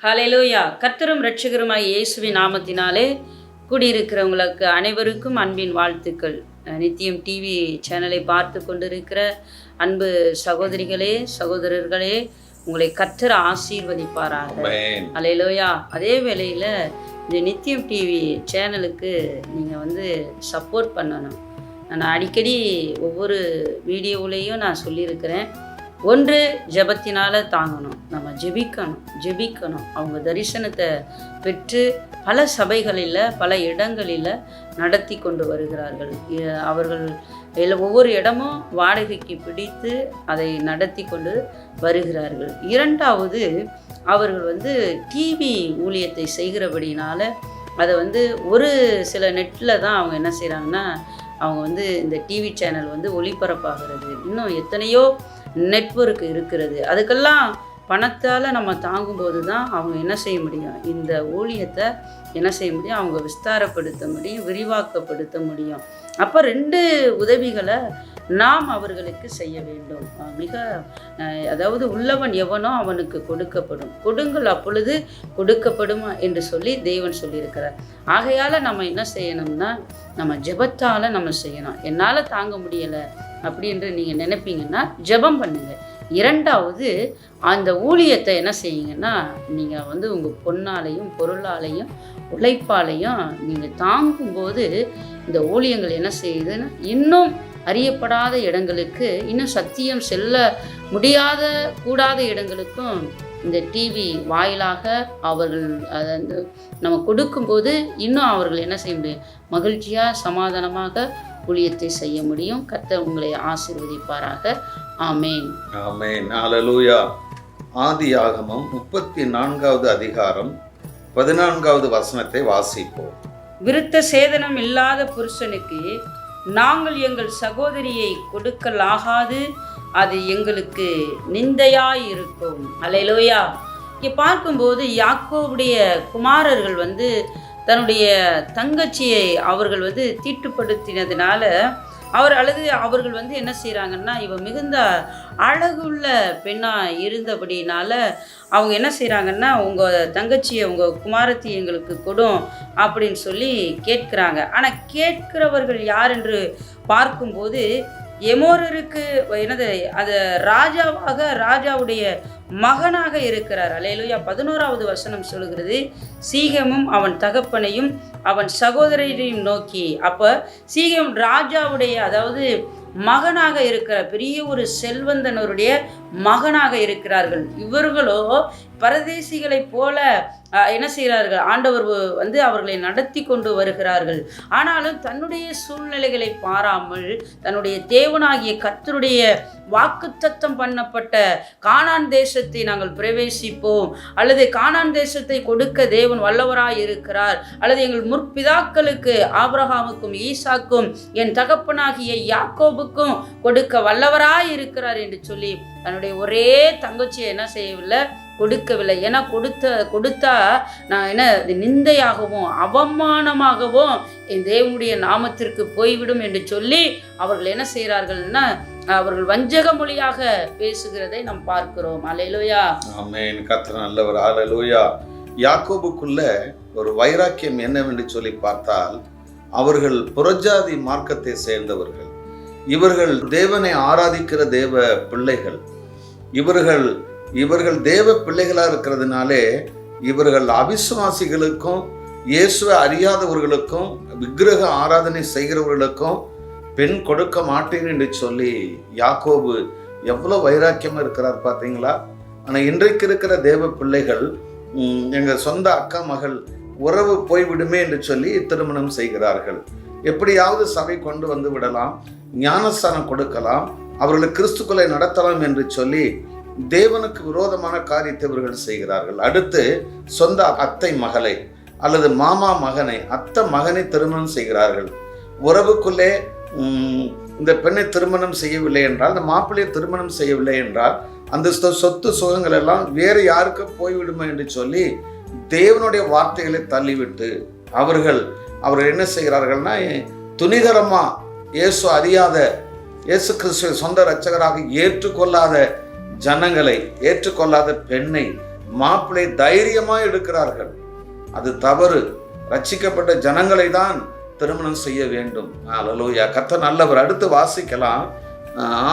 ஹல்லேலூயா. கர்த்தரும் இரட்சகருமாய் இயேசுவின் நாமத்தினாலே கூடியிருக்கிறவங்களுக்கு அனைவருக்கும் அன்பின் வாழ்த்துக்கள். நித்தியம் டிவி சேனலை பார்த்து கொண்டிருக்கிற அன்பு சகோதரிகளே, சகோதரர்களே, உங்களை கர்த்தர் ஆசீர்வதிப்பாராக. ஹல்லேலூயா. அதே வேளையில் இந்த நித்தியம் டிவி சேனலுக்கு நீங்கள் சப்போர்ட் பண்ணணும். நான் அடிக்கடி ஒவ்வொரு வீடியோவிலையும் நான் சொல்லியிருக்கிறேன். ஒன்று, ஜெபத்தினால் தாங்கணும். நம்ம ஜெபிக்கணும். அவங்க தரிசனத்தை பெற்று பல சபைகளில் பல இடங்களில் நடத்தி கொண்டு வருகிறார்கள். அவர்கள் ஒவ்வொரு இடமும் வாடகைக்கு பிடித்து அதை நடத்தி கொண்டு வருகிறார்கள். இரண்டாவது, அவர்கள் டிவி ஊழியத்தை செய்கிறபடினால அதை ஒரு சில நெட்டில் தான் அவங்க என்ன செய்கிறாங்கன்னா, அவங்க இந்த டிவி சேனல் ஒளிபரப்பாகிறது. இன்னும் எத்தனையோ நெட்வொர்க் இருக்கிறது. அதுக்கெல்லாம் பணத்தால் நம்ம தாங்கும்போது தான் அவங்க என்ன செய்ய முடியும், இந்த ஊழியத்தை என்ன செய்ய முடியும், அவங்க விஸ்தாரப்படுத்த முடியும், விரிவாக்கப்படுத்த முடியும். அப்போ 2 உதவிகளை நாம் அவர்களுக்கு செய்ய வேண்டும். அதாவது உள்ளவன் எவனோ அவனுக்கு கொடுக்கப்படும், கொடுங்கள் அப்பொழுது கொடுக்கப்படும் என்று சொல்லி தேவன் சொல்லியிருக்கிறார். ஆகையால் நம்ம என்ன செய்யணும்னா, நம்ம ஜெபத்தால் நம்ம செய்யணும். என்னால் தாங்க முடியலை அப்படின்று நீங்கள் நினைப்பீங்கன்னா ஜெபம் பண்ணுங்கள். இரண்டாவது, அந்த ஊழியத்தை என்ன செய்யுங்கன்னா, நீங்கள் உங்கள் பொன்னாலையும் பொருளாலையும் உழைப்பாலையும் நீங்கள் தாங்கும்போது இந்த ஊழியங்கள் என்ன செய்யுதுன்னா, இன்னும் அறியப்படாத இடங்களுக்கு, இன்னும் சத்தியம் செல்ல முடியாத கூடாத இடங்களுக்கும் இந்த டிவி வாயிலாக அவர்கள் அதை நம்ம கொடுக்கும்போது இன்னும் அவர்கள் என்ன செய்ய முடியும், மகிழ்ச்சியாக சமாதானமாக ஊழியத்தை செய்ய முடியும். கர்த்தர் உங்களை ஆசீர்வதிப்பாராக. ஆமென். ஆமென். ஹல்லேலூயா. ஆதியாகமம் 34வது அதிகாரம் 14வது வசனத்தை வாசிப்போம். விருத்த சேதனம் இல்லாத புருஷனுக்கு நாங்கள் எங்கள் சகோதரியை கொடுக்கலாகாது, அது எங்களுக்கு நிந்தையாய் இருக்கும். ஹல்லேலூயா. இங்கே பார்க்கும்போது யாக்கோபுடைய குமாரர்கள் தன்னுடைய தங்கச்சியை அவர்கள் தீட்டுப்படுத்தினதுனால அவர்கள் என்ன செய்கிறாங்கன்னா, இவ மிகுந்த அழகுள்ள பெண்ணாக இருந்தபடினால அவங்க என்ன செய்கிறாங்கன்னா, உங்கள் தங்கச்சியை உங்கள் குமாரத்தி எங்களுக்கு கொடும் அப்படின்னு சொல்லி கேட்குறாங்க. ஆனால் கேட்கிறவர்கள் யார் என்று பார்க்கும்போது எமோரருக்கு அது ராஜாவுடைய மகனாக இருக்கிறார். அல்லேலூயா. 11வது வசனம் சொல்கிறது, சீகேமும் அவன் தகப்பனையும் அவன் சகோதரரையும் நோக்கி, அப்போ சீகேம் ராஜாவுடைய அதாவது மகனாக இருக்கிற பெரிய ஒரு செல்வந்தனருடைய மகனாக இருக்கிறார்கள். இவர்களோ பரதேசிகளைப் போல என்ன செய்கிறார்கள், ஆண்டவர் அவர்களை நடத்தி கொண்டு வருகிறார்கள். ஆனாலும் தன்னுடைய சூழ்நிலைகளை பாராமல் தன்னுடைய தேவனாகிய கர்த்தருடைய வாக்குத்தத்தம் பண்ணப்பட்ட கானான் தேசத்தை நாங்கள் பிரவேசிப்போம், அல்லது கானான் தேசத்தை கொடுக்க தேவன் வல்லவராய் இருக்கிறார், அல்லது எங்கள் முற்பிதாக்களுக்கு ஆபிரகாமுக்கும் ஈசாக்கும் என் தகப்பனாகிய யாக்கோபுக்கும் கொடுக்க வல்லவராய் இருக்கிறார் என்று சொல்லி தன்னுடைய ஒரே தங்கச்சியை என்ன செய்யவில்லை, கொடுக்கவில்லை. ஏன்னா கொடுத்தா நான் என்ன நிந்தையாகவும் அவமானமாகவும் என் தேவனுடைய நாமத்திற்கு போய்விடும் என்று சொல்லி அவர்கள் என்ன செய்கிறார்கள்னா, அவர்கள் வஞ்சக மொழியாக பேசுகிறதை நாம் பார்க்கிறோம். அல்லேலூயா. ஆமென். கர்த்தர் நல்லவர். ஹல்லேலூயா. யாக்கோபுக்குள்ள ஒரு வைராக்கியம் என்னவென்று சொல்லி பார்த்தால், அவர்கள் புறஜாதி மார்க்கத்தை சேர்ந்தவர்கள். இவர்கள் தேவனை ஆராதிக்கிற தேவ பிள்ளைகள். இவர்கள் தேவ பிள்ளைகளாக இருக்கிறதுனாலே இவர்கள் அவிசுவாசிகளுக்கும் இயேசுவை அறியாதவர்களுக்கும் விக்கிரக ஆராதனை செய்கிறவர்களுக்கும் பெண் கொடுக்க மாட்டேன் என்று சொல்லி யாக்கோபு எவ்வளோ வைராக்கியமாக இருக்கிறார் பார்த்தீங்களா. ஆனால் இன்றைக்கு இருக்கிற தேவ பிள்ளைகள் எங்கள் சொந்த அக்கா மகள் உறவு போய்விடுமே என்று சொல்லி திருமணம் செய்கிறார்கள். எப்படியாவது சபை கொண்டு வந்து விடலாம், ஞானஸ்தானம் கொடுக்கலாம், அவர்களை கிறிஸ்துக்களை நடத்தலாம் என்று சொல்லி தேவனுக்கு விரோதமான காரியத்தை இவர்கள் செய்கிறார்கள். அடுத்து சொந்த அத்தை மகளை அல்லது மாமா மகனை, அத்தை மகனை திருமணம் செய்கிறார்கள். உறவுக்குள்ளே இந்த பெண்ணை திருமணம் செய்யவில்லை என்றால், இந்த மாப்பிள்ளையை திருமணம் செய்யவில்லை என்றால் அந்த சொத்து சுகங்கள் எல்லாம் வேறு யாருக்கு போய்விடுமா என்று சொல்லி தேவனுடைய வார்த்தைகளை தள்ளிவிட்டு அவர்கள் என்ன செய்கிறார்கள்னா, துணிகரமா இயேசு அறியாத, இயேசு கிறிஸ்துவை சொந்த இரட்சகராக ஏற்றுக்கொள்ளாத ஜனங்களை, ஏற்றுக்கொள்ளாத பெண்ணை மாப்பிள்ளை தைரியமாக எடுக்கிறார்கள். அது தவறு. ரட்சிக்கப்பட்ட ஜனங்களை தான் திருமணம் செய்ய வேண்டும். அல்லேலூயா. கர்த்தர் நல்லவர். அடுத்து வாசிக்கலாம்.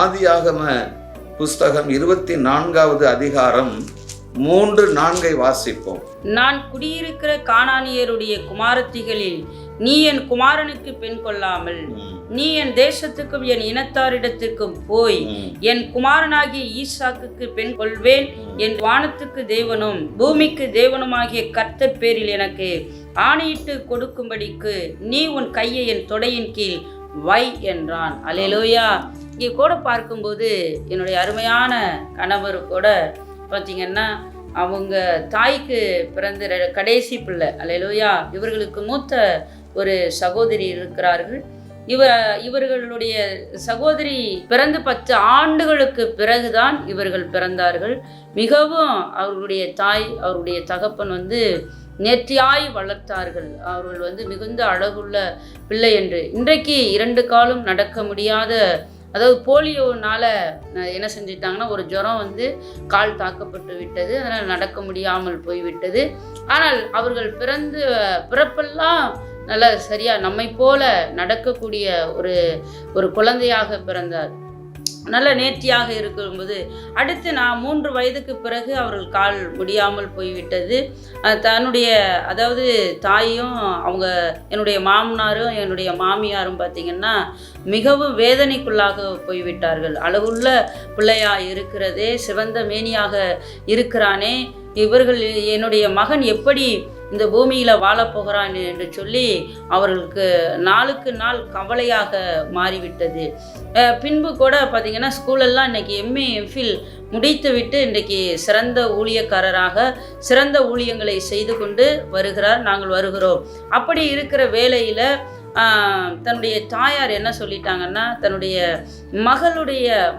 ஆதியாகம புஸ்தகம் 24வது அதிகாரம் 3-4 வாசிப்போம். நான் குடியிருக்கிற கானானியருடைய குமாரத்திகளில் நீ என் குமாரனுக்கு பெண் கொள்ளாமல் நீ என் தேசத்துக்கும் என் இனத்தாரிடத்திற்கும் போய் என் குமாரனாகிய ஈசாக்குக்கு பெண் கொள்வேன். என் வானத்துக்கு தேவனும் பூமிக்கு தேவனுமாகிய கர்த்தர் பேரில் எனக்கு ஆணையிட்டு கொடுக்கும்படிக்கு நீ உன் கையை என் தொடையின் கீழ் வை என்றான். அல்லேலூயா. இங்கே கூட பார்க்கும்போது என்னுடைய அருமையான கணவர் கூட பார்த்தீங்கன்னா அவங்க தாய்க்கு பிறந்த கடைசி பிள்ளை. அல்லேலூயா. இவர்களுக்கு மூத்த ஒரு சகோதரி இருக்கிறார்கள். இவர்களுடைய சகோதரி பிறந்து 10 ஆண்டுகளுக்கு பிறகுதான் இவர்கள் பிறந்தார்கள். மிகவும் அவர்களுடைய தாய் அவருடைய தகப்பன் நேர்த்தியாய் வளர்த்தார்கள். அவர்கள் மிகுந்த அழகுள்ள பிள்ளை என்று. இன்றைக்கு 2 காலும் நடக்க முடியாத, அதாவது போலியோனால என்ன செஞ்சிட்டாங்கன்னா ஒரு ஜுரம் கால் தாக்கப்பட்டு விட்டது. அதனால் நடக்க முடியாமல் போய்விட்டது. ஆனால் அவர்கள் பிறப்பெல்லாம் நல்லா சரியா நம்மை போல நடக்கக்கூடிய ஒரு குழந்தையாக பிறந்தார். நல்ல நேர்த்தியாக இருக்கும்போது அடுத்து நான் 3 வயதுக்கு பிறகு அவர்கள் கால் முடியாமல் போய்விட்டது. தன்னுடைய அதாவது தாயும் அவங்க என்னுடைய மாமனாரும் என்னுடைய மாமியாரும் பார்த்திங்கன்னா மிகவும் வேதனைக்குள்ளாக போய்விட்டார்கள். அழகுள்ள பிள்ளையாக இருக்கிறதே, சிவந்த மேனியாக இருக்கிறானே, இவர்கள் என்னுடைய மகன் எப்படி இந்த பூமியில் வாழப்போகிறான் என்று சொல்லி அவர்களுக்கு நாளுக்கு நாள் கவலையாக மாறிவிட்டது. பின்பு கூட பார்த்திங்கன்னா ஸ்கூலெல்லாம் இன்றைக்கி எம்ஏ எம்ஃபில் முடித்துவிட்டு இன்றைக்கி சிறந்த ஊழியக்காரராக சிறந்த ஊழியங்களை செய்து கொண்டு வருகிறார். நாங்கள் வருகிறோம். அப்படி இருக்கிற வேளையில் தன்னுடைய தாயார் என்ன சொல்லிட்டாங்கன்னா, தன்னுடைய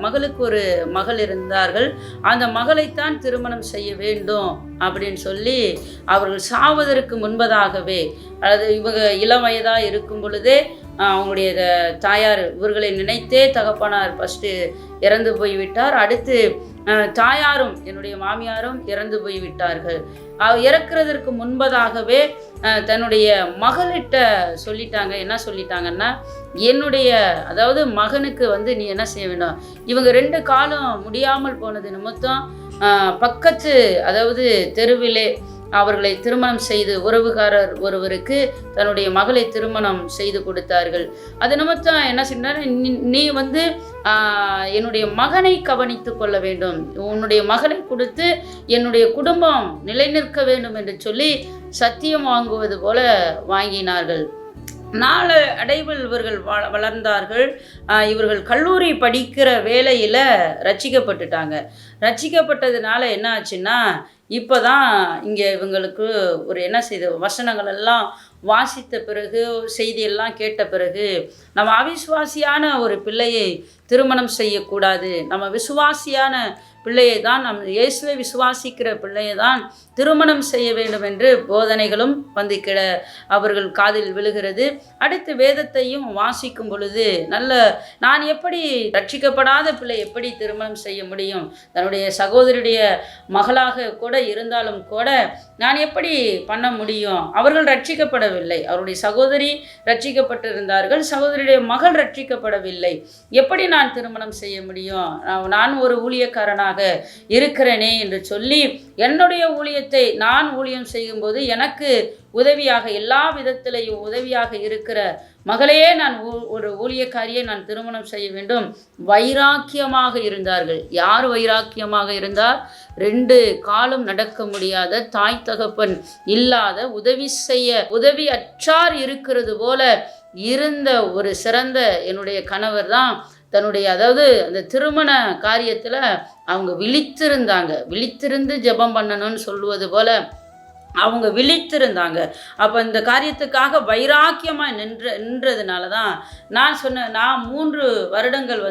மகளுக்கு ஒரு மகள் இருந்தார்கள், அந்த மகளைத்தான் திருமணம் செய்ய வேண்டும் அப்படின்னு சொல்லி அவர்கள் சாவதற்கு முன்பதாகவே, அதாவது இவங்க இளம் வயதாக இருக்கும் பொழுதே அவங்களுடைய தாயார் இவர்களை நினைத்தே தகப்பனார் ஃபஸ்ட்டு இறந்து போய்விட்டார். அடுத்து தாயாரும் என்னுடைய மாமியாரும் இறந்து போய்விட்டார்கள். இறக்குறதற்கு முன்பதாகவே தன்னுடைய மகளிட்ட சொல்லிட்டாங்க. என்ன சொல்லிட்டாங்கன்னா, என்னுடைய அதாவது மகனுக்கு நீ என்ன செய்ய வேண்டும், இவங்க 2 காலும் முடியாமல் போனது நிமித்தம் பக்கத்து அதாவது தெருவிலே அவர்களை திருமணம் செய்து உறவுகாரர் ஒருவருக்கு தன்னுடைய மகளை திருமணம் செய்து கொடுத்தார்கள். அது நிமித்தம் என்ன சொன்னார், நீ என்னுடைய மகனை கவனித்து கொள்ள வேண்டும், உன்னுடைய மகளை கொடுத்து என்னுடைய குடும்பம் நிலைநிற்க வேண்டும் என்று சொல்லி சத்தியம் வாங்குவது போல வாங்கினார்கள். நாளை அடைவில் இவர்கள் வளர்ந்தார்கள். இவர்கள் கல்லூரி படிக்கிற வேளையில் ரட்சிக்கப்பட்டுட்டாங்க. ரட்சிக்கப்பட்டதுனால என்ன ஆச்சுன்னா, இப்போ தான் இங்கே இவங்களுக்கு ஒரு என்ன செய்த வசனங்கள் எல்லாம் வாசித்த பிறகு செய்தியெல்லாம் கேட்ட பிறகு நம்ம அவிசுவாசியான ஒரு பிள்ளையை திருமணம் செய்யக்கூடாது, நம்ம விசுவாசியான பிள்ளையை தான், நம்ம இயேசுவை விசுவாசிக்கிற பிள்ளையை தான் திருமணம் செய்ய வேண்டும் என்று போதனைகளும் அவர்கள் காதில் விழுகிறது. அடுத்து வேதத்தையும் வாசிக்கும் பொழுது நான் எப்படி ரட்சிக்கப்படாத பிள்ளை எப்படி திருமணம் செய்ய முடியும், தன்னுடைய சகோதரியுடைய மகளாக கூட இருந்தாலும் கூட நான் எப்படி பண்ண முடியும், அவர்கள் ரட்சிக்கப்படவில்லை, அவருடைய சகோதரி ரட்சிக்கப்பட்டிருந்தார்கள், சகோதரியுடைய மகள் ரட்சிக்கப்படவில்லை, எப்படி நான் திருமணம் செய்ய முடியும், நான் ஒரு ஊழியக்காரனாக இருக்கிறேனே என்று சொல்லி என்னுடைய ஊழியத்தை நான் ஊழியம் செய்யும்போது எனக்கு உதவியாக எல்லா விதத்திலையும் உதவியாக இருக்கிற மகளையே நான் ஒரு ஊழியக்காரியை நான் திருமணம் செய்ய வேண்டும் வைராக்கியமாக இருந்தார்கள். யார் வைராக்கியமாக இருந்தார்? 2 காலும் நடக்க முடியாத தாய் தகப்பன் இல்லாத உதவி அற்றார் இருக்கிறது போல இருந்த ஒரு சிறந்த என்னுடைய கணவர் தான் தன்னுடைய அதாவது அந்த திருமண காரியத்தில் அவங்க விழித்திருந்து ஜெபம் பண்ணணும்னு சொல்லுவது போல அவங்க விழித்திருந்தாங்க. அப்போ இந்த காரியத்துக்காக வைராக்கியமாக நின்றதுனால தான் நான் சொன்னேன். நான் 3 வருடங்கள்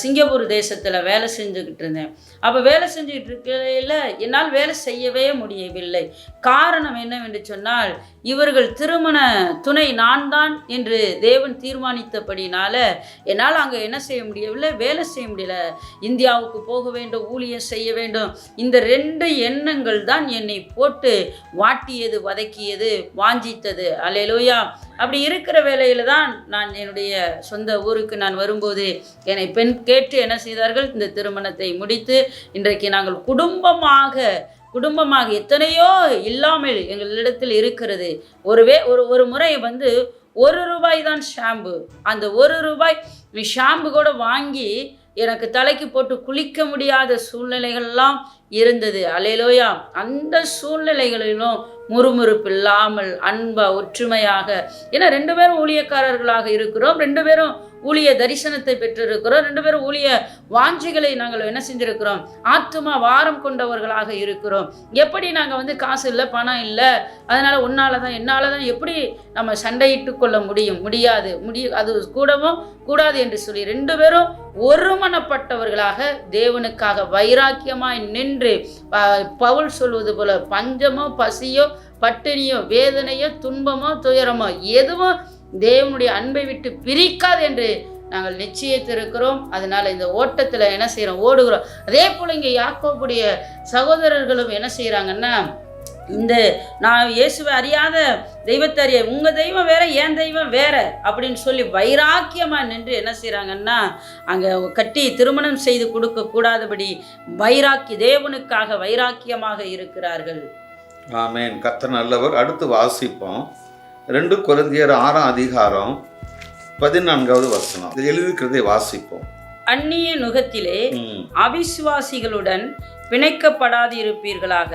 சிங்கப்பூர் தேசத்தில் வேலை செஞ்சுக்கிட்டு இருந்தேன். அப்போ வேலை செஞ்சுக்கிட்டு இருக்கையில் என்னால் வேலை செய்யவே முடியவில்லை. காரணம் என்னவென்று சொன்னால், இவர்கள் திருமண துணை நான் தான் என்று தேவன் தீர்மானித்தபடினால என்னால் அங்கே என்ன செய்ய முடியவில்லை, வேலை செய்ய முடியல. இந்தியாவுக்கு போக வேண்டும், ஊழியம் செய்ய வேண்டும், இந்த 2 எண்ணங்கள் தான் என்னை போட்டு வாட்டியது, வதக்கியது, வாஞ்சித்தது. அல்லேலூயா. அப்படி இருக்கிற வேளையில் தான் நான் என்னுடைய சொந்த ஊருக்கு நான் வரும்போது என்னை பெண் கேட்டு என்ன செய்தார்கள், இந்த திருமணத்தை முடித்து இன்றைக்கு நாங்கள் குடும்பமாக எத்தனையோ இல்லாமல் எங்களிடத்தில் இருக்கிறது. ஒரு முறை ₹1 தான் ஷாம்பு. அந்த ₹1 ஷாம்பு கூட வாங்கி எனக்கு தலைக்கு போட்டு குளிக்க முடியாத சூழ்நிலைகள்லாம் இருந்தது. அல்லேலூயா. அந்த சூழ்நிலைகளிலும் முறுமுறுப்பு இல்லாமல் அன்பா ஒற்றுமையாக, ஏன்னா 2 பேரும் ஊழியக்காரர்களாக இருக்கிறோம், 2 பேரும் ஊழிய தரிசனத்தை பெற்றிருக்கிறோம், 2 பேரும் ஊழிய வாஞ்சிகளை நாங்கள் என்ன செஞ்சிருக்கிறோம், ஆத்துமா வாரம் கொண்டவர்களாக இருக்கிறோம். எப்படி நாங்கள் காசு இல்லை, பணம் இல்லை, அதனால் உன்னால தான் என்னால் தான் எப்படி நம்ம சண்டையிட்டு கொள்ள முடியாது, அது கூடவும் கூடாது என்று சொல்லி 2 பேரும் ஒருமனப்பட்டவர்களாக தேவனுக்காக வைராக்கியமாய் நின்று, பவுல் சொல்வது போல பஞ்சமோ பசியோ பட்டினியோ வேதனையோ துன்பமோ துயரமோ எதுவும் தேவனுடைய அன்பை விட்டு பிரிக்காது என்று நாங்கள் நிச்சயித்திருக்கிறோம். அதனால் இந்த ஓட்டத்தில் என்ன செய்கிறோம், ஓடுகிறோம். அதே போல் இங்கே யாக்கோபுடைய சகோதரர்களும் என்ன செய்கிறாங்கன்னா, நான் இயேசுவை அறியாத தெய்வத்தை அறிய, உங்கள் தெய்வம் வேற, என் தெய்வம் வேற அப்படின்னு சொல்லி வைராக்கியமாக நின்று என்ன செய்கிறாங்கன்னா, அங்கே கட்டி திருமணம் செய்து கொடுக்க கூடாதபடி தேவனுக்காக வைராக்கியமாக இருக்கிறார்கள். ஆமென். கர்த்தர் நல்லவர். அடுத்து வாசிப்போம். 2 கொரிந்தியர் 6ஆம் அதிகாரம் 14வது வசனம். எழுதியிருக்கிறதை வாசிப்போம். அந்நிய நுகத்திலே அவிசுவாசிகளுடன் பிணைக்கப்படாதிருப்பீர்களாக.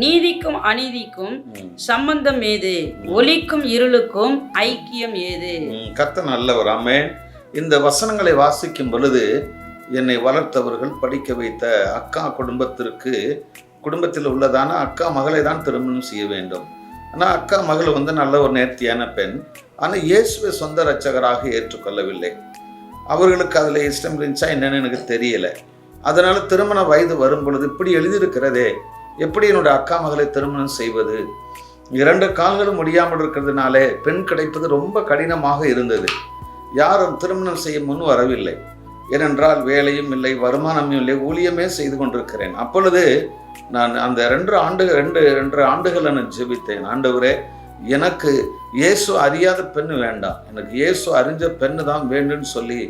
நீதிக்கும் அநீதிக்கும் சம்பந்தம் ஏது? ஒளிக்கும் இருளுக்கும் ஐக்கியம் ஏது? கர்த்தர் நல்லவர். ஆமென். இந்த வசனங்களை வாசிக்கும் பொழுது என்னை வளர்த்தவர்கள், படிக்க வைத்த அக்கா குடும்பத்தில் உள்ளதான அக்கா மகளை தான் திருமணம் செய்ய வேண்டும். ஆனால் அக்கா மகள் நல்ல ஒரு நேர்த்தியான பெண். ஆனால் இயேசுவை சொந்த இரட்சகராக ஏற்றுக்கொள்ளவில்லை. அவர்களுக்கு அதில் இஷ்டம் இருந்துச்சா என்னன்னு எனக்கு தெரியலை. அதனால் திருமண வயது வரும் பொழுது இப்படி எழுதியிருக்கிறதே, எப்படி என்னோட அக்கா மகளை திருமணம் செய்வது? 2 கால்களும் முடியாமல் இருக்கிறதுனாலே பெண் கிடைப்பது ரொம்ப கடினமாக இருந்தது. யாரும் திருமணம் செய்ய முன் வரவில்லை. ஏனென்றால் வேலையும் இல்லை, வருமானமும் இல்லை, ஊழியமே செய்து கொண்டிருக்கிறேன். அப்பொழுது நான் அந்த 2 ஆண்டுகள் நான் ஜெபித்தேன். ஆண்டவரே, எனக்கு இயேசு அறியாத பெண்ணு வேண்டாம், எனக்கு இயேசு அறிஞ்ச பெண்ணு தான் வேண்டும்னு சொல்லி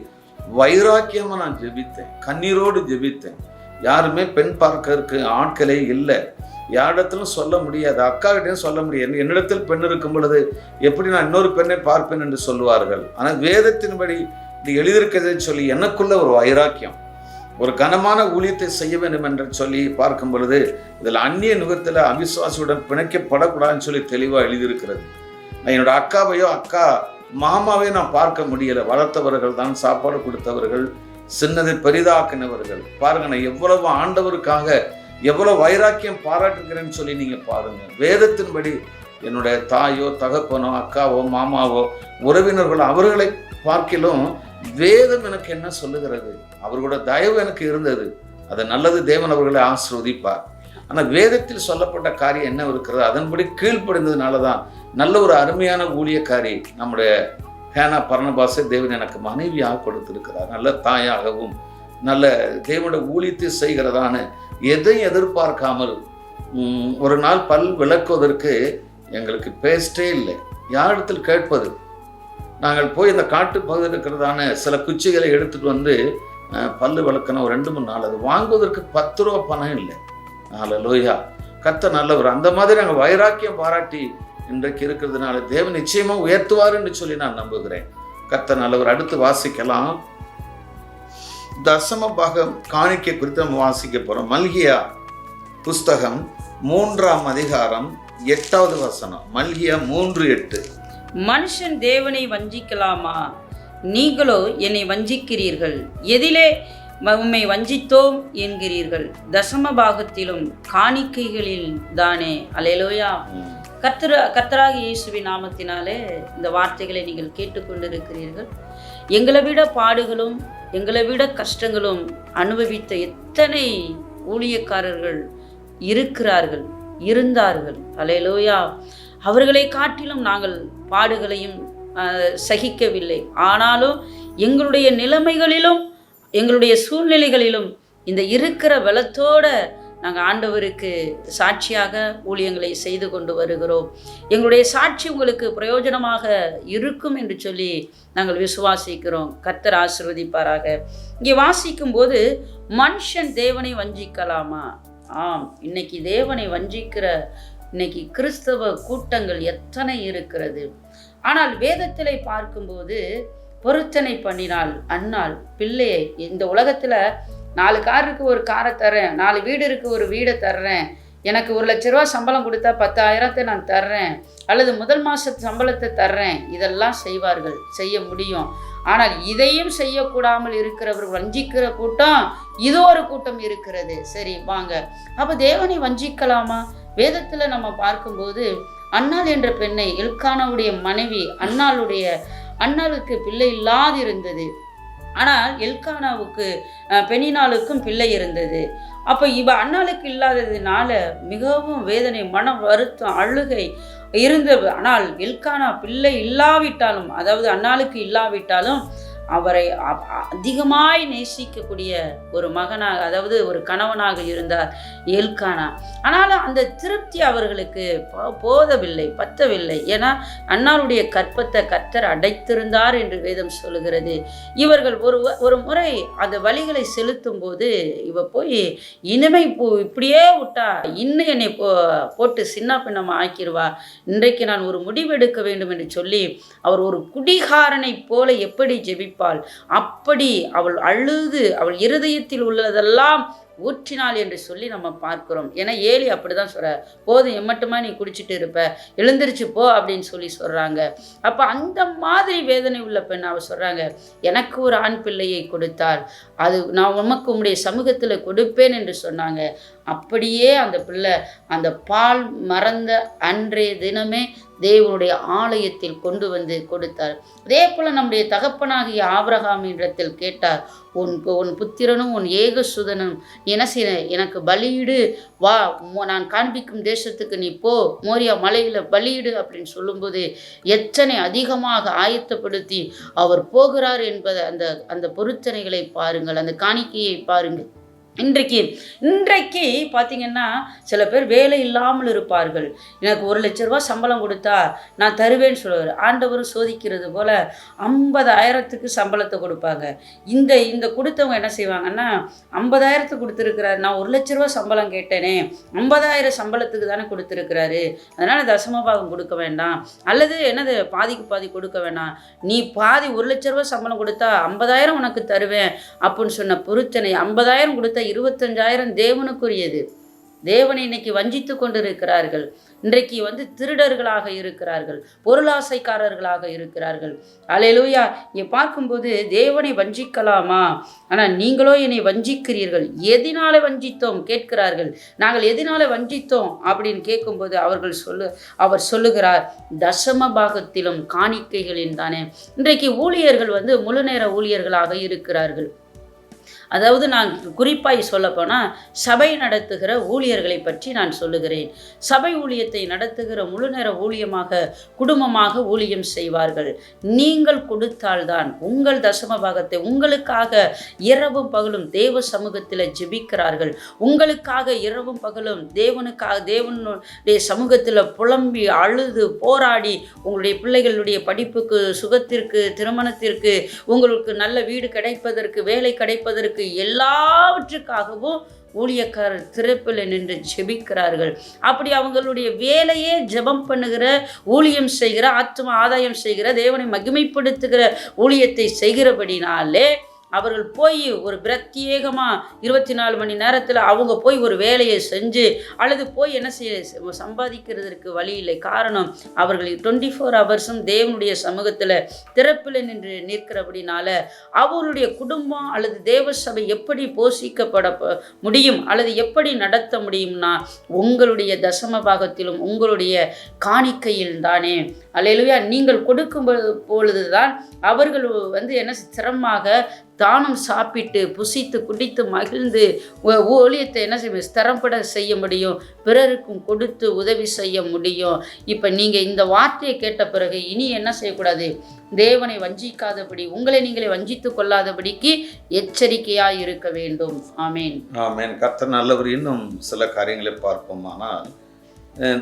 வைராக்கியமாக நான் ஜெபித்தேன், கண்ணீரோடு ஜெபித்தேன். யாருமே பெண் பார்க்கறதுக்கு ஆட்களே இல்லை, யாரிடத்திலும் சொல்ல முடியாது, அக்கா கிட்டையும் சொல்ல முடியாது. என்னிடத்தில் பெண் இருக்கும் பொழுது எப்படி நான் இன்னொரு பெண்ணை பார்ப்பேன் என்று சொல்லுவார்கள். ஆனால் வேதத்தின்படி இது எழுதியிருக்கிறதுன்னு சொல்லி எனக்குள்ள ஒரு வைராக்கியம், ஒரு கனமான ஊழியத்தை செய்ய வேண்டும் என்று சொல்லி பார்க்கும் பொழுது இதில் அந்நிய நுகத்தில் அவிசுவாசியுடன் பிணைக்கப்படக்கூடாதுன்னு சொல்லி தெளிவாக எழுதியிருக்கிறது. நான் என்னோட அக்கா மாமாவே நான் பார்க்க முடியலை. வளர்த்தவர்கள் தான், சாப்பாடு கொடுத்தவர்கள், சின்னதை பெரிதாக்கினவர்கள். பாருங்க, நான் எவ்வளவு ஆண்டவருக்காக எவ்வளவு வைராக்கியம் பாராட்டுகிறேன்னு சொல்லி நீங்க பாருங்க. வேதத்தின்படி என்னுடைய தாயோ தகப்பனோ அக்காவோ மாமாவோ உறவினர்களோ அவர்களை பார்க்கிலும் வேதம் எனக்கு என்ன சொல்லுகிறது, அவர்களோட தயவு எனக்கு இருந்தது. அது நல்லது, தேவன் அவர்களை ஆசீர்வதிப்பார். ஆனால் வேதத்தில் சொல்லப்பட்ட காரியம் என்ன இருக்கிறது, அதன்படி கீழ்ப்படிந்ததுனால தான் நல்ல ஒரு அருமையான ஊழியக்காரி நம்முடைய ஹேனா பர்னபாஸை தேவன் எனக்கு மனைவியாக கொடுத்திருக்கிறார். நல்ல தாயாகவும் நல்ல தேவனுடைய ஊழியத்தை செய்கிறதான எதையும் எதிர்பார்க்காமல் ஒரு நாள் பல் விளக்குவதற்கு எங்களுக்கு பேஸ்டே இல்லை. யாரிடத்தில் கேட்பது? நாங்கள் போய் இந்த காட்டு பகுதியில் இருக்கிறதான சில குச்சிகளை எடுத்துகிட்டு பல்லு விளக்கணும். ஒரு 2-3 நாள் அது வாங்குவதற்கு ₹10 பணம் இல்லை. ஹல்லேலூயா. கர்த்தர் நல்லவர். அந்த மாதிரி நாங்கள் வைராக்கியம் பாராட்டி இன்றைக்கு இருக்கிறதுனால தேவன் நிச்சயமாக உயர்த்துவார் என்று சொல்லி நான் நம்புகிறேன். கர்த்தர் நல்லவர். அடுத்து வாசிக்கலாம். தசம பாகம் காணிக்கை குறித்து நம்ம வாசிக்க போகிறோம். மல்கியா புஸ்தகம் 3ஆம் அதிகாரம் 8வது வசனம். மல்கியா 3:8. மனுஷன் தேவனை வஞ்சிக்கலாமா? நீங்களோ என்னை வஞ்சிக்கிறீர்கள். எதிலே உம்மை வஞ்சித்தோம் என்கிறீர்கள், தசம பாகத்திலும் காணிக்கைகளில் தானே. அல்லேலூயா. கர்த்தராகிய இயேசுவின் நாமத்தினாலே இந்த வார்த்தைகளை நீங்கள் கேட்டுக்கொண்டிருக்கிறீர்கள். எங்களை விட பாடுகளும் எங்களை விட கஷ்டங்களும் அனுபவித்த எத்தனை ஊழியக்காரர்கள் இருந்தார்கள். அல்லேலூயா. அவர்களை காட்டிலும் நாங்கள் பாடுகளையும் சகிக்கவில்லை. ஆனாலும் எங்களுடைய நிலைமைகளிலும் எங்களுடைய சூழ்நிலைகளிலும் இந்த இருக்கிற பலத்தோட நாங்கள் ஆண்டவருக்கு சாட்சியாக ஊழியங்களை செய்து கொண்டு வருகிறோம். எங்களுடைய சாட்சி உங்களுக்கு பிரயோஜனமாக இருக்கும் என்று சொல்லி நாங்கள் விசுவாசிக்கிறோம். கர்த்தர் ஆசீர்வதிப்பாராக. இங்கே வாசிக்கும்போது மனுஷன் தேவனை வஞ்சிக்கலாமா? ஆம், இன்னைக்கு தேவனை வஞ்சிக்கிற இன்னைக்கு கிறிஸ்தவ கூட்டங்கள் எத்தனை இருக்கிறது. ஆனால் வேதத்திலே பார்க்கும்போது பொருத்தனை பண்ணினால் அன்னாள் பிள்ளையை, இந்த உலகத்தில் 4 கார் இருக்கு, ஒரு காரை தர்றேன், 4 வீடு இருக்கு, ஒரு வீடை தர்றேன், எனக்கு 1 லட்ச ரூபா சம்பளம் கொடுத்தா 10,000 நான் தர்றேன், அல்லது முதல் மாதத்து சம்பளத்தை தர்றேன், இதெல்லாம் செய்வார்கள், செய்ய முடியும். ஆனால் இதையும் செய்யக்கூடாமல் இருக்கிறவர்கள் வஞ்சிக்கிற கூட்டம் இது ஒரு கூட்டம் இருக்கிறது. சரி வாங்க, அப்போ தேவனை வஞ்சிக்கலாமா? வேதத்தில் நம்ம பார்க்கும்போது அன்னாள் என்ற பெண்ணை, எல்கானாவுடைய மனைவி அன்னாளுக்கு பிள்ளை இல்லாதிருந்தது. ஆனால் எல்கானாவுக்கு பெனினாளுக்கும் பிள்ளை இருந்தது. அப்போ அன்னாளுக்கு இல்லாததுனால மிகவும் வேதனை, மன வருத்தம், அழுகை இருந்தது. ஆனால் எல்கானா பிள்ளை இல்லாவிட்டாலும், அதாவது அன்னாளுக்கு இல்லாவிட்டாலும் அவரை அதிகமாய் நேசிக்கக்கூடிய ஒரு மகனாக, அதாவது ஒரு கணவனாக இருந்தார் எல்கானா. ஆனாலும் அந்த திருப்தி அவர்களுக்கு போதவில்லை, பத்தவில்லை. ஏன்னா அன்னாருடைய கற்பத்தை கர்த்தர் அடைத்திருந்தார் என்று வேதம் சொல்லுகிறது. இவர்கள் ஒரு முறை அந்த வழிகளை செலுத்தும் போது இவ போய் இனிமை இப்படியே விட்டா இன்னும் என்னை போட்டு சின்ன பின்னமாக ஆக்கிடுவா, இன்றைக்கு நான் ஒரு முடிவெடுக்க வேண்டும் என்று சொல்லி அவர் ஒரு குடிகாரனை போல எப்படி ஜெபிப்பார், அப்படி அவள் அழுது அவள் இருதயத்தில் உள்ளதெல்லாம் ஊற்றினாள் என்று சொல்லி நம்ம பார்க்கிறோம். ஏன்னா ஏலி அப்படிதான் சொல்ற, போதும் எம்மட்டுமா நீ குடிச்சிட்டு இருப்ப, எழுந்திருச்சு போ அப்படின்னு சொல்லி சொல்றாங்க. அப்ப அந்த மாதிரி வேதனை உள்ள பெண் அவ சொல்றாங்க, எனக்கு ஒரு ஆண் பிள்ளையை கொடுத்தால் அது நான் உமக்கு உம்முடைய சமூகத்துல கொடுப்பேன் என்று சொன்னாங்க. அப்படியே அந்த பிள்ளை அந்த பால் மறந்த அன்றைய தினமே தேவனுடைய ஆலயத்தில் கொண்டு வந்து கொடுத்தார். அதே போல நம்முடைய தகப்பனாகிய ஆபிரகாம் இடத்தில் கேட்டார், உன் புத்திரனும் உன் ஏகசுதனும் என்ன செய்ய எனக்கு பலியிடு, வா நான் காண்பிக்கும் தேசத்துக்கு நீ போ, மோரியா மலையில பலியிடு அப்படின்னு சொல்லும்போது எத்தனை அதிகமாக ஆயத்தப்படுத்தி அவர் போகிறார் என்பதை அந்த பொருத்தனைகளை பாருங்கள், அந்த காணிக்கையை பாருங்கள். இன்றைக்கு பார்த்தீங்கன்னா சில பேர் வேலை இல்லாமல் இருப்பார்கள். எனக்கு 1 லட்ச ரூபா சம்பளம் கொடுத்தா நான் தருவேன்னு சொல்லுவார். ஆண்டவரும் சோதிக்கிறது போல் 50,000க்கு சம்பளத்தை கொடுப்பாங்க. இந்த கொடுத்தவங்க என்ன செய்வாங்கன்னா 50,000 கொடுத்துருக்கிறாரு, நான் 1 லட்ச ரூபா சம்பளம் கேட்டேனே, 50,000 சம்பளத்துக்கு தானே கொடுத்துருக்கிறாரு, அதனால் தசமபாகம் கொடுக்க வேண்டாம், அல்லது என்னது பாதிக்கு பாதி கொடுக்க வேண்டாம், நீ பாதி 1 லட்ச ரூபா சம்பளம் கொடுத்தா 50,000 உனக்கு தருவேன் அப்படின்னு சொன்ன பொருத்தனை. 50,000 கொடுத்தா 25,000 தேவனுக்குரியது. தேவனை இன்னைக்கு வஞ்சித்து கொண்டிருக்கிறார்கள். இன்றைக்கு திருடர்களாக இருக்கிறார்கள், பொருளாசைக்காரர்களாக இருக்கிறார்கள். அல்லேலூயா. இங்கே பார்க்கும்போது தேவனை வஞ்சிக்கலாமா? ஆனால் நீங்களோ என்னை வஞ்சிக்கிறீர்கள். எதினால வஞ்சித்தோம் கேட்கிறார்கள். நாங்கள் எதினால வஞ்சித்தோம் அப்படின்னு கேட்கும்போது அவர் சொல்லுகிறார், தசம பாகத்திலும் காணிக்கைகளின் தானே. இன்றைக்கு ஊழியர்கள் முழு நேர ஊழியர்களாக இருக்கிறார்கள். அதாவது நான் குறிப்பாய் சொல்லப்போனால் சபை நடத்துகிற ஊழியர்களை பற்றி நான் சொல்லுகிறேன். சபை ஊழியத்தை நடத்துகிற முழு நேர ஊழியமாக குடும்பமாக ஊழியம் செய்வார்கள். நீங்கள் கொடுத்தால்தான் உங்கள் தசம பாகத்தை உங்களுக்காக இரவும் பகலும் தேவ சமூகத்தில் ஜெபிக்கிறார்கள். உங்களுக்காக இரவும் பகலும் தேவனுடைய சமூகத்தில் புலம்பி அழுது போராடி உங்களுடைய பிள்ளைகளுடைய படிப்புக்கு, சுகத்திற்கு, திருமணத்திற்கு, உங்களுக்கு நல்ல வீடு கிடைப்பதற்கு, வேலை கிடைப்பதற்கு, எல்லாவற்றுக்காகவும் ஊழியக்காரர் திறப்பில் நின்று ஜெபிக்கிறார்கள். அப்படி அவங்களுடைய வேலையே ஜெபம் பண்ணுகிற, ஊழியம் செய்கிற, ஆத்ம ஆதாயம் செய்கிற, தேவனை மகிமைப்படுத்துகிற ஊழியத்தை செய்கிறபடினாலே அவர்கள் போய் ஒரு பிரத்யேகமாக 24 மணி நேரத்தில் அவங்க போய் ஒரு வேலையை செஞ்சு அல்லது போய் என்ன செய்ய சம்பாதிக்கிறதுக்கு வழி இல்லை. காரணம், அவர்கள் 24 ஹவர்ஸும் தேவனுடைய சமூகத்தில் திறப்பில் நின்று நிற்கிறபடினால அவருடைய குடும்பம் அல்லது தேவ சபை எப்படி போஷிக்கப்பட முடியும் அல்லது எப்படி நடத்த முடியும்னா உங்களுடைய தசம பாகத்திலும் உங்களுடைய காணிக்கையில் தானே. அல்லேலூயா. நீங்கள் கொடுக்கும் பொழுதுதான் அவர்கள் என்ன சிரமமாக தானம் சாப்பிட்டு புசித்து குடித்து மகிழ்ந்து ஊழியத்தை என்ன செய்ய ஸ்திரப்பட செய்ய முடியும், பிறருக்கும் கொடுத்து உதவி செய்ய முடியும். இப்போ நீங்கள் இந்த வார்த்தையை கேட்ட பிறகு இனி என்ன செய்யக்கூடாது, தேவனை வஞ்சிக்காதபடி உங்களை நீங்களே வஞ்சித்து கொள்ளாதபடிக்கு எச்சரிக்கையாக இருக்க வேண்டும். ஆமேன். ஆமேன். கர்த்தர் நல்லவர். இன்னும் சில காரியங்களை பார்ப்போமானால்,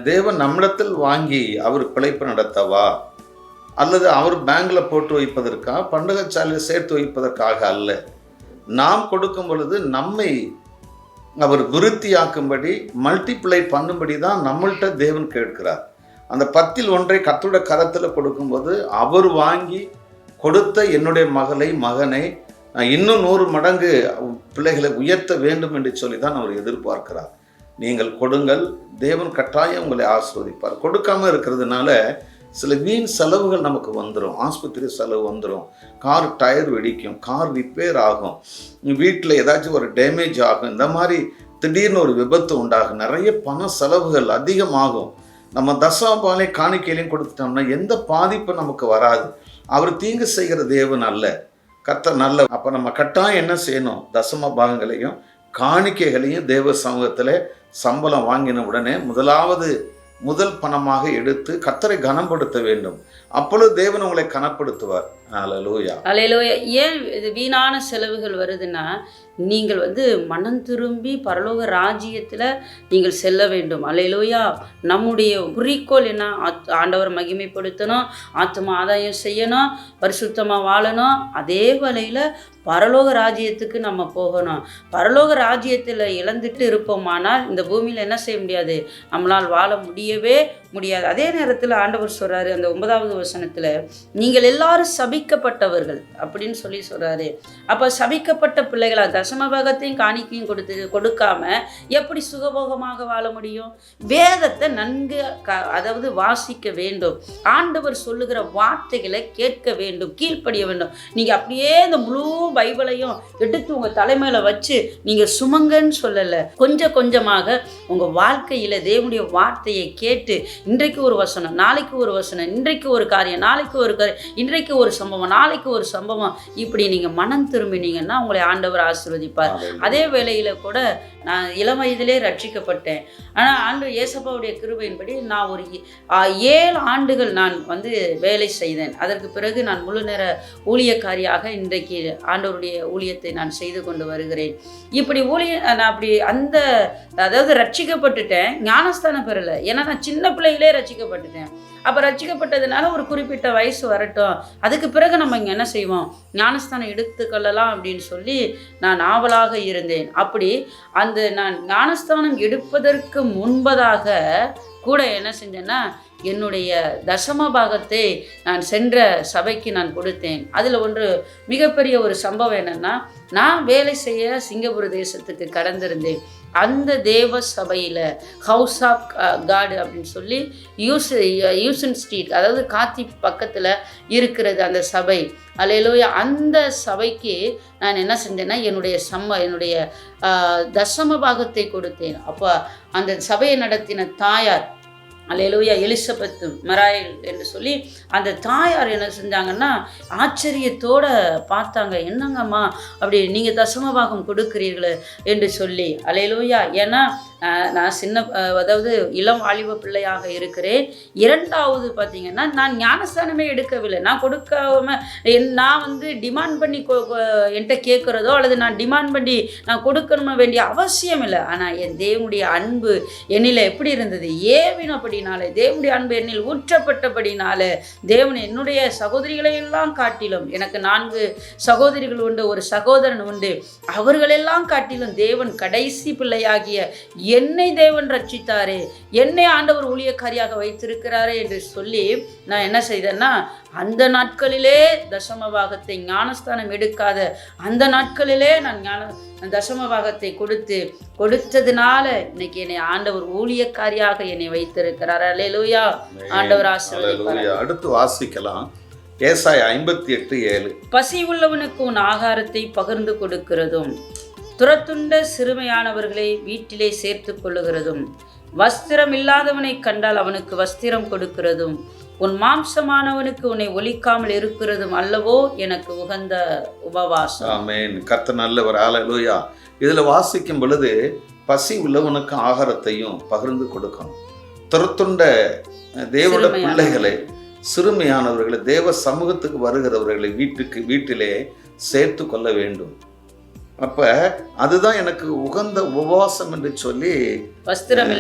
தேவன் நம்மிடத்தில் வாங்கி அவர் பிழைப்பு நடத்தவா அல்லது அவர் பேங்கில் போட்டு வைப்பதற்கா பண்டகச்சாலையில் சேர்த்து வைப்பதற்காக அல்ல. நாம் கொடுக்கும் பொழுது நம்மை அவர் விருத்தியாக்கும்படி மல்டிப்ளை பண்ணும்படி தான் நம்மள்கிட்ட தேவன் கேட்கிறார். அந்த 10ல் 1 கர்த்தருடைய கரத்தில் கொடுக்கும்போது அவர் வாங்கி கொடுத்த என்னுடைய மகனை இன்னும் 100 மடங்கு பிள்ளைகளை உயர்த்த வேண்டும் என்று சொல்லி தான் அவர் எதிர்பார்க்கிறார். நீங்கள் கொடுங்கள், தேவன் கட்டாயம் உங்களை ஆசீர்வதிப்பார். கொடுக்காமல் இருக்கிறதுனால சில வீண் செலவுகள் நமக்கு வந்துடும். ஆஸ்பத்திரி செலவு வந்துடும், கார் டயர் வெடிக்கும், கார் ரிப்பேர் ஆகும், வீட்டில் ஏதாச்சும் ஒரு டேமேஜ் ஆகும், இந்த மாதிரி திடீர்னு ஒரு விபத்து உண்டாகும், நிறைய பண செலவுகள் அதிகமாகும். நம்ம தசமபாலை காணிக்கையிலையும் கொடுத்துட்டோம்னா எந்த பாதிப்பும் நமக்கு வராது. அவர் தீங்கு செய்கிற தேவன் அல்ல, கர்த்தர் நல்ல. அப்போ நம்ம கட்டாயம் என்ன செய்யணும், தசம பாகங்களையும் காணிக்கைகளையும் தேவ சமூகத்தில் சம்பளம் வாங்கின உடனே முதல் பணமாக எடுத்து கர்த்தரை கனப்படுத்த வேண்டும். அப்பொழுது தேவன் உங்களை கனப்படுத்துவார். அல்லேலூயா. அல்லேலூயா. ஏன் இது வீணான செலவுகள் வருதுன்னா, நீங்கள் மனம் திரும்பி பரலோக ராஜ்யத்தில் நீங்கள் செல்ல வேண்டும். அல்லேலூயா. நம்முடைய குறிக்கோள் என்ன, ஆண்டவர் மகிமைப்படுத்தணும், ஆத்ம ஆதாயம் செய்யணும், பரிசுத்தமாக வாழணும். அதே வேளையில் பரலோக ராஜ்யத்துக்கு நம்ம போகணும். பரலோக ராஜ்யத்தில் இழந்துட்டு இருப்போமானால் இந்த பூமியில் என்ன செய்ய முடியாது, நம்மளால் வாழ முடியவே முடியாது. அதே நேரத்தில் ஆண்டவர் சொல்கிறாரு அந்த 9வது வசனத்தில், நீங்கள் எல்லாரும் சபிக்கப்பட்டவர்கள் அப்படின்னு சொல்லி சொல்கிறாரு. அப்போ சபிக்கப்பட்ட பிள்ளைகளாக தசமபாகத்தையும் காணிக்கையும் கொடுக்காம எப்படி சுகபோகமாக வாழ முடியும்? வேதத்தை நன்கு அதாவது வாசிக்க வேண்டும், ஆண்டவர் சொல்லுகிற வார்த்தைகளை கேட்க வேண்டும், கீழ்ப்படிய வேண்டும். நீங்கள் அப்படியே இந்த முழு பைபிளையும் எடுத்து உங்கள் தலைமையில் வச்சு நீங்கள் சுமங்கன்னு சொல்லலை. கொஞ்சம் கொஞ்சமாக உங்கள் வாழ்க்கையில் தேவனுடைய வார்த்தையை கேட்டு இன்றைக்கு ஒரு வசனம், நாளைக்கு ஒரு வசனம், இன்றைக்கு ஒரு காரியம், நாளைக்கு ஒரு காரியம், இன்றைக்கு ஒரு சம்பவம், நாளைக்கு ஒரு சம்பவம், இப்படி நீங்கள் மனம் திரும்பினீங்கன்னா உங்களை ஆண்டவர் ஆசீர்வதிப்பார். அதே வேளையில் கூட நான் இளம் வயதிலே ரட்சிக்கப்பட்டேன். ஆனால் ஆண்டவர் இயேசப்பாவுடைய கிருபையின்படி நான் ஒரு 7 ஆண்டுகள் நான் வேலை செய்தேன். அதற்கு பிறகு நான் முழு நேர ஊழியக்காரியாக இன்றைக்கு ஆண்டவருடைய ஊழியத்தை நான் செய்து கொண்டு வருகிறேன். இப்படி நான் அப்படி அதாவது ரட்சிக்கப்பட்டுட்டேன், ஞானஸ்தானம் பெறலை. ஏன்னா நான் சின்ன பிள்ளையிலே ரட்சிக்கப்பட்டுட்டேன். அப்போ ரட்சிக்கப்பட்டதுனால ஒரு குறிப்பிட்ட வயசு வரட்டும், அதுக்கு பிறகு நம்ம இங்கே என்ன செய்வோம், ஞானஸ்தானம் எடுத்துக்கொள்ளலாம் அப்படின்னு சொல்லி நான் ஆவலாக இருந்தேன். அப்படி நான் ஞானஸ்தானம் எடுப்பதற்கு முன்பதாக கூட என்ன செஞ்சேன்னா, என்னுடைய தசம பாகத்தை நான் சென்ற சபைக்கு நான் கொடுத்தேன். அதில் மிகப்பெரிய ஒரு சம்பவம் என்னென்னா, நான் வேலை செய்ய சிங்கப்பூர் தேசத்துக்கு கடந்திருந்தேன். அந்த தேவ சபையில் ஹவுஸ் ஆஃப் காட் அப்படின்னு சொல்லி யூசன் ஸ்ட்ரீட், அதாவது காத்தி பக்கத்தில் இருக்கிறது அந்த சபை. அல்லேலூயா. அந்த சபைக்கு நான் என்ன செஞ்சேன்னா, என்னுடைய தசம பாகத்தை கொடுத்தேன். அப்போ அந்த சபையை நடத்தின தாயார், அல்லேலூயா, எலிசபெத் மராயல் என்று சொல்லி அந்த தாயார் என்ன செஞ்சாங்கன்னா, ஆச்சரியத்தோடு பார்த்தாங்க. என்னங்கம்மா அப்படி நீங்கள் தசமபாகம் கொடுக்கிறீர்களே என்று சொல்லி. அல்லேலூயா. ஏன்னா நான் அதாவது இளம் வாலிப பிள்ளையாக இருக்கிறேன். 2வது பார்த்தீங்கன்னா, நான் ஞானஸ்தானமே எடுக்கவில்லை. நான் கொடுக்காம நான் டிமாண்ட் பண்ணி என்கிட்ட கேட்குறதோ அல்லது நான் டிமாண்ட் பண்ணி நான் கொடுக்கணும வேண்டிய அவசியம் இல்லை. ஆனால் என் தேவனுடைய அன்பு என்னில் எப்படி இருந்தது, ஏவினபடினாலே, தேவனுடைய அன்பு என்னில் ஊற்றப்பட்டபடினால, தேவன் என்னுடைய சகோதரிகளையெல்லாம் காட்டிலும், எனக்கு 4 சகோதரிகள் உண்டு, ஒரு சகோதரன் உண்டு, அவர்களெல்லாம் காட்டிலும் தேவன் கடைசி பிள்ளையாகிய என்னை தேவன் ரட்சித்தாரே, என்னை ஆண்டவர் ஊழியக்காரியாக வைத்திருக்கிறாரே என்று சொல்லி நான் என்ன செய்தேன்னா, அந்த நாட்களிலே தசம பாகத்தை ஞானஸ்தானம் எடுக்காத அந்த நாட்களிலே நான் தசம பாகத்தை கொடுத்ததுனால இன்னைக்கு என்னை ஆண்டவர் ஊழியக்காரியாக என்னை வைத்திருக்கிறார். அல்லேலூயா. ஆண்டவர் ஆசீர்வதிப்பார். அடுத்து வாசிக்கலாம். ஏசாயா 58:7. பசி உள்ளவனுக்கு உன் ஆகாரத்தை பகிர்ந்து கொடுக்கிறதும், துரத்துண்ட சிறுமையானவர்களை வீட்டிலே சேர்த்து கொள்ளுகிறதும், வஸ்திரம் இல்லாதவனை கண்டால் அவனுக்கு வஸ்திரம் கொடுக்கிறதும், உன் மாம்சமானவனுக்கு உன்னை ஒலிக்காமல் இருக்கிறதும் அல்லவோ எனக்கு உகந்த உபவாசம். ஆமென். கர்த்தர் நல்லவர். அல்லேலூயா. இதுல வாசிக்கும் பொழுது பசி உள்ளவனுக்கு ஆகாரத்தையும் பகிர்ந்து கொடுக்கணும். துரத்துண்ட தேவனுடைய பிள்ளைகளை, சிறுமையானவர்களை, தேவ சமூகத்துக்கு வருகிறவர்களை வீட்டிலே சேர்த்து கொள்ள வேண்டும். அப்ப அதுதான் எனக்கு உகந்த உபவாசம் என்று சொல்லி, வஸ்திரம்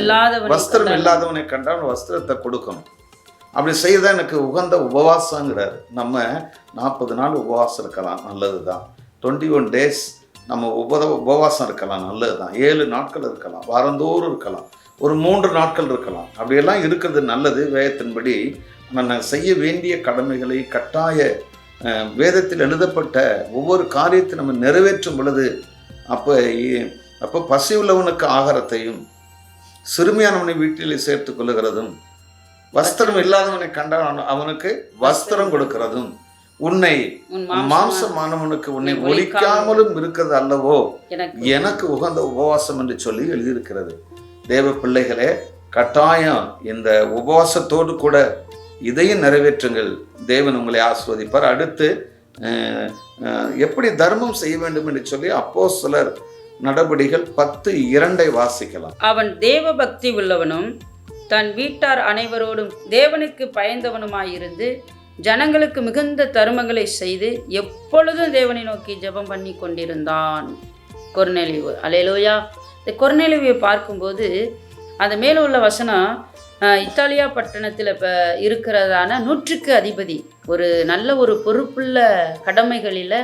இல்லாதவனை கண்டால் வஸ்திரத்தை கொடுக்கணும். அப்படி செய்யதான் எனக்கு உகந்த உபவாசங்கிறார். நம்ம 40 நாள் உபவாசம் இருக்கலாம், நல்லது தான். 21 days நம்ம உபவாசம் இருக்கலாம், நல்லது தான். 7 நாட்கள் இருக்கலாம், வாரந்தோறும் இருக்கலாம், ஒரு 3 நாட்கள் இருக்கலாம். அப்படியெல்லாம் இருக்கிறது நல்லது வேதத்தின்படி. நான் செய்ய வேண்டிய கடமைகளை கட்டாய வேதத்தில் எழுதப்பட்ட ஒவ்வொரு காரியத்தை நம்ம நிறைவேற்றும் பொழுது அப்போ பசி உள்ளவனுக்கு ஆகாரத்தையும், சிறுமியானவனை வீட்டில் சேர்த்து கொள்ளுகிறதும், வஸ்திரம் இல்லாதவனை கண்டால் அவனுக்கு வஸ்திரம் கொடுக்கிறதும், உன்னை மாம்சமானவனுக்கு உன்னை ஒலிக்காமலும் இருக்கிறது அல்லவோ எனக்கு உகந்த உபவாசம் என்று சொல்லி எழுதியிருக்கிறது. தேவ பிள்ளைகளே, கட்டாயம் இந்த உபவாசத்தோடு கூட இதையும் நிறைவேற்றுங்கள். தேவன் உங்களை ஆசீர்வதிப்பார். அடுத்து எப்படி தர்மம் செய்ய வேண்டும் என்று சொல்லி அப்போஸ்தலர் நடபடிகள் 10:2 வாசிக்கலாம். அவன் தேவ பக்தி உள்ளவனும் தன் வீட்டார் அனைவரோடும் தேவனுக்கு பயந்தவனுமாயிருந்து ஜனங்களுக்கு மிகுந்த தருமங்களை செய்து எப்பொழுதும் தேவனை நோக்கி ஜெபம் பண்ணி கொண்டிருந்தான். கொர்நேலியு. அல்லேலூயா. இந்த கொர்நேலியுவை பார்க்கும்போது அந்த மேல உள்ள வசனம், இத்தாலியா பட்டணத்தில் இப்போ இருக்கிறதான 100க்கு அதிபதி, ஒரு நல்ல ஒரு பொறுப்புள்ள கடமைகளில்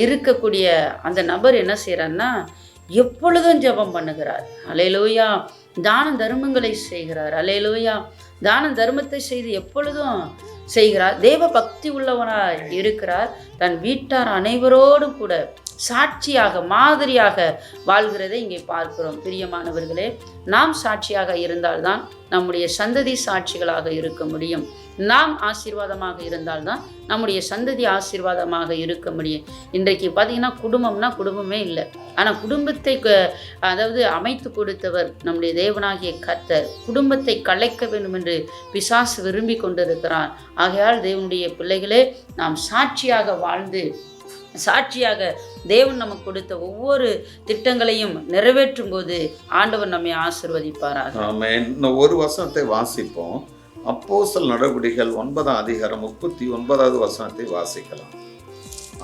இருக்கக்கூடிய அந்த நபர் என்ன செய்கிறார்னா, எப்பொழுதும் ஜெபம் பண்ணுகிறார். அல்லேலூயா. தான தர்மங்களை செய்கிறார். அல்லேலூயா. தான தர்மத்தை செய்து எப்பொழுதும் செய்கிறார். தேவ பக்தி உள்ளவனாக இருக்கிறார். தன் வீட்டார் அனைவரோடும் கூட சாட்சியாக மாதிரியாக வாழ்கிறதை இங்கே பார்க்கிறோம். பிரியமானவர்களே, நாம் சாட்சியாக இருந்தால்தான் நம்முடைய சந்ததி சாட்சிகளாக இருக்க முடியும். நாம் ஆசீர்வாதமாக இருந்தால்தான் நம்முடைய சந்ததி ஆசீர்வாதமாக இருக்க முடியும். இன்றைக்கு பார்த்தீங்கன்னா குடும்பம்னா குடும்பமே இல்லை. ஆனால் குடும்பத்தை அமைத்து கொடுத்தவர் நம்முடைய தேவனாகிய கர்த்தர். குடும்பத்தை கலைக்க வேண்டும் என்று பிசாசு விரும்பி கொண்டிருக்கிறான். ஆகையால் தேவனுடைய பிள்ளைகளே, நாம் சாட்சியாக வாழ்ந்து சாட்சியாக தேவன் நமக்கு கொடுத்த ஒவ்வொரு திட்டங்களையும் நிறைவேற்றும் போது ஆண்டவர் நம்மை ஆசீர்வதிப்பாராக. ஆமென். ஒரு வசனத்தை வாசிப்போம். அப்போஸ்தலர் நடபடிகள் 9:39 வசனத்தை வாசிக்கலாம்.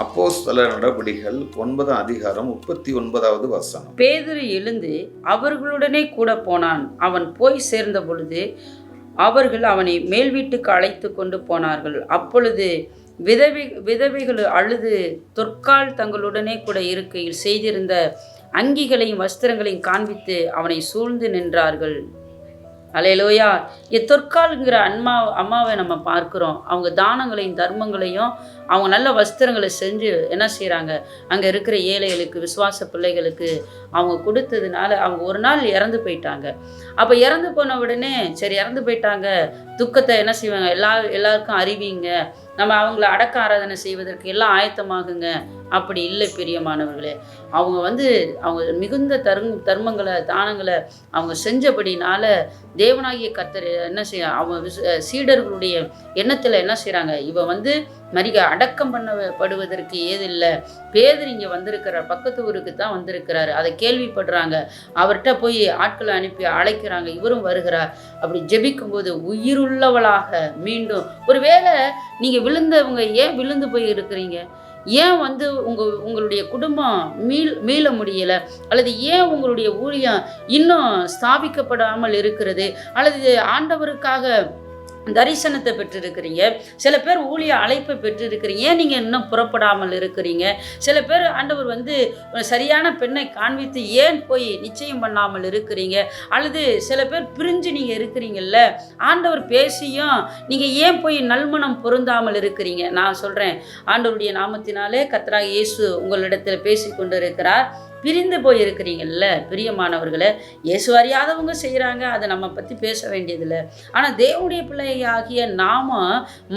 அப்போஸ்தலர் நடபடிகள் 9:39 வசனம். பேதுரு எழுந்து அவர்களுடனே கூட போனான். அவன் போய் சேர்ந்த பொழுது அவர்கள் அவனை மேல் வீட்டுக்கு அழைத்து கொண்டு போனார்கள். அப்பொழுது விதவைகள் அழுது தொற்கால் தங்களுடனே கூட இருக்கையில் செய்திருந்த அங்கிகளையும் வஸ்திரங்களையும் காண்பித்து அவனை சூழ்ந்து நின்றார்கள். அல்லேலூயா. தொற்கால்ங்கிற அம்மாவை நம்ம பார்க்குறோம். அவங்க தானங்களையும் தர்மங்களையும் அவங்க நல்ல வஸ்திரங்களை செஞ்சு என்ன செய்கிறாங்க, அங்கே இருக்கிற ஏழைகளுக்கு, விசுவாச பிள்ளைகளுக்கு அவங்க கொடுத்ததுனால அவங்க ஒரு நாள் இறந்து போயிட்டாங்க. அப்போ இறந்து போன உடனே சரி இறந்து போயிட்டாங்க, துக்கத்தை என்ன செய்வாங்க, எல்லாருக்கும் அறிவிங்க, நம்ம அவங்கள அடக்க ஆராதனை செய்வதற்கு எல்லாம் ஆயத்தமாகுங்க. அப்படி இல்லை பிரியமானவர்களே. அவங்க மிகுந்த தர்மங்களை தானங்களை அவங்க செஞ்சபடினால தேவனாகிய கர்த்தர் என்ன அவங்க சீடர்களுடைய எண்ணத்தில் என்ன செய்கிறாங்க, அடக்கம் பண்ணப்படுவதற்கு ஏதில்லை, பேதுரு இங்கே வந்திருக்கிறார், பக்கத்து ஊருக்கு தான் வந்திருக்கிறாரு, அதை கேள்விப்படுறாங்க. அவர்கிட்ட போய் ஆட்களை அனுப்பி அழைக்கிறாங்க. இவரும் வருகிறார். அப்படி ஜெபிக்கும்போது உயிருள்ளவளாக மீண்டும், ஒருவேளை நீங்கள் விழுந்தவங்க ஏன் விழுந்து போய் இருக்கிறீங்க, ஏன் உங்களுடைய குடும்பம் மீள முடியலை, அல்லது ஏன் உங்களுடைய ஊழியம் இன்னும் ஸ்தாபிக்கப்படாமல் இருக்கிறது, அல்லது ஆண்டவருக்காக தரிசனத்தை பெற்றிருக்கிறீங்க. சில பேர் ஊழிய அழைப்பை பெற்றிருக்கிறீங்க. ஏன் நீங்கள் இன்னும் புறப்படாமல் இருக்கிறீங்க? சில பேர் ஆண்டவர் சரியான பெண்ணை காண்பித்து ஏன் போய் நிச்சயம் பண்ணாமல் இருக்கிறீங்க? அல்லது சில பேர் பிரிஞ்சு நீங்கள் இருக்கிறீங்கல்ல, ஆண்டவர் பேசியும் நீங்கள் ஏன் போய் நல்மனம் பொருந்தாமல் இருக்கிறீங்க? நான் சொல்கிறேன், ஆண்டவருடைய நாமத்தினாலே கர்த்தராகிய இயேசு உங்களிடத்தில் பேசி கொண்டு இருக்கிறார். பிரிந்து போயிருக்கிறீங்கல்ல பிரியமானவர்களை, இயேசு அறியாதவங்க செய்கிறாங்க, அதை நம்ம பற்றி பேச வேண்டியதில்லை. ஆனால் தேவனுடைய பிள்ளையாகிய நாம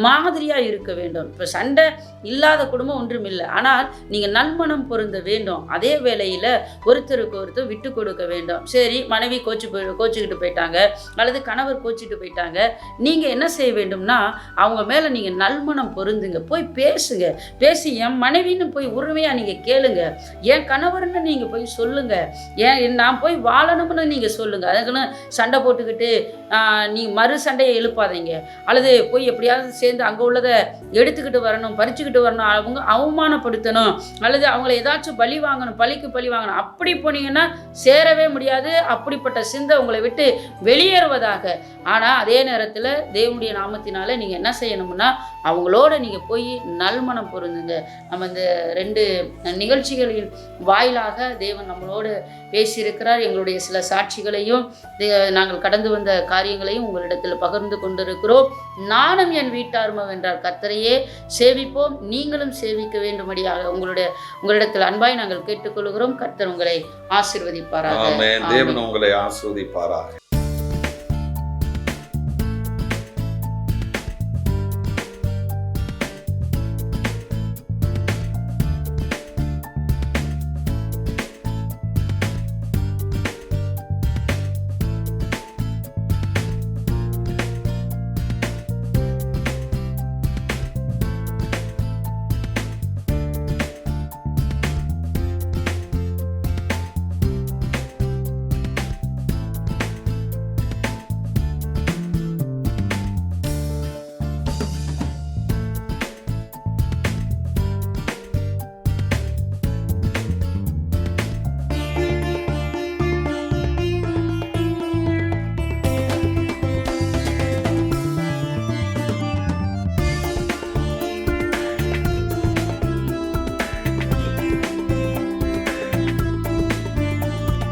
மாதிரியாக இருக்க வேண்டும். இப்போ சண்டை இல்லாத குடும்பம் ஒன்றும் இல்லை, ஆனால் நீங்கள் நல்மனம் பொருந்த வேண்டும். அதே வேளையில் ஒருத்தருக்கு ஒருத்தர் விட்டு கொடுக்க வேண்டும். சரி, மனைவி கோச்சிக்கிட்டு போயிட்டாங்க அல்லது கணவர் கோச்சிட்டு போயிட்டாங்க, நீங்கள் என்ன செய்ய வேண்டும்னா அவங்க மேலே நீங்கள் நல்மனம் பொருந்துங்க. போய் பேசுங்க. பேசி என் மனைவின்னு போய் உரிமையாக நீங்கள் கேளுங்க. என் கணவர்னு நீங்கள் போய் சொல்லுங்க. ஏன் நான் போய் வாழணும்னு நீங்கள் சொல்லுங்க. அதுக்குன்னு சண்டை போட்டுக்கிட்டு நீங்கள் மறு சண்டையை எழுப்பாதீங்க. அல்லது போய் எப்படியாவது சேர்ந்து அங்கே உள்ளதை எடுத்துக்கிட்டு வரணும், பறிச்சுக்கிட்டு வரணும், அவங்க அவமானப்படுத்தணும், அல்லது அவங்கள ஏதாச்சும் பழி வாங்கணும், பழிக்கு பழி வாங்கணும். அப்படி போனீங்கன்னா சேரவே முடியாது. அப்படிப்பட்ட சிந்தை உங்களை விட்டு வெளியேறுவதாக. ஆனால் அதே நேரத்தில் தேவனுடைய நாமத்தினால நீங்கள் என்ன செய்யணும்னா அவங்களோட நீங்கள் போய் நல்மனம் பொருந்துங்க. நம்ம இந்த 2 நிகழ்ச்சிகளின் வாயிலாக தேவன் நம்மளோடு பேசியிருக்கிறார். எங்களுடைய சில சாட்சிகளையும் நாங்கள் கடந்து வந்த காரியங்களையும் உங்களிடத்தில் பகிர்ந்து கொண்டிருக்கிறோம். நானும் என் வீட்டாருமோ என்றார் கர்த்தரையே சேவிப்போம், நீங்களும் சேவிக்க வேண்டும்படியாக உங்களிடத்தில் அன்பாய் நாங்கள் கேட்டுக்கொள்கிறோம். கர்த்தர் உங்களை ஆசீர்வதிப்பாராக. தேவன் உங்களை ஆசீர்வதிப்பாராக.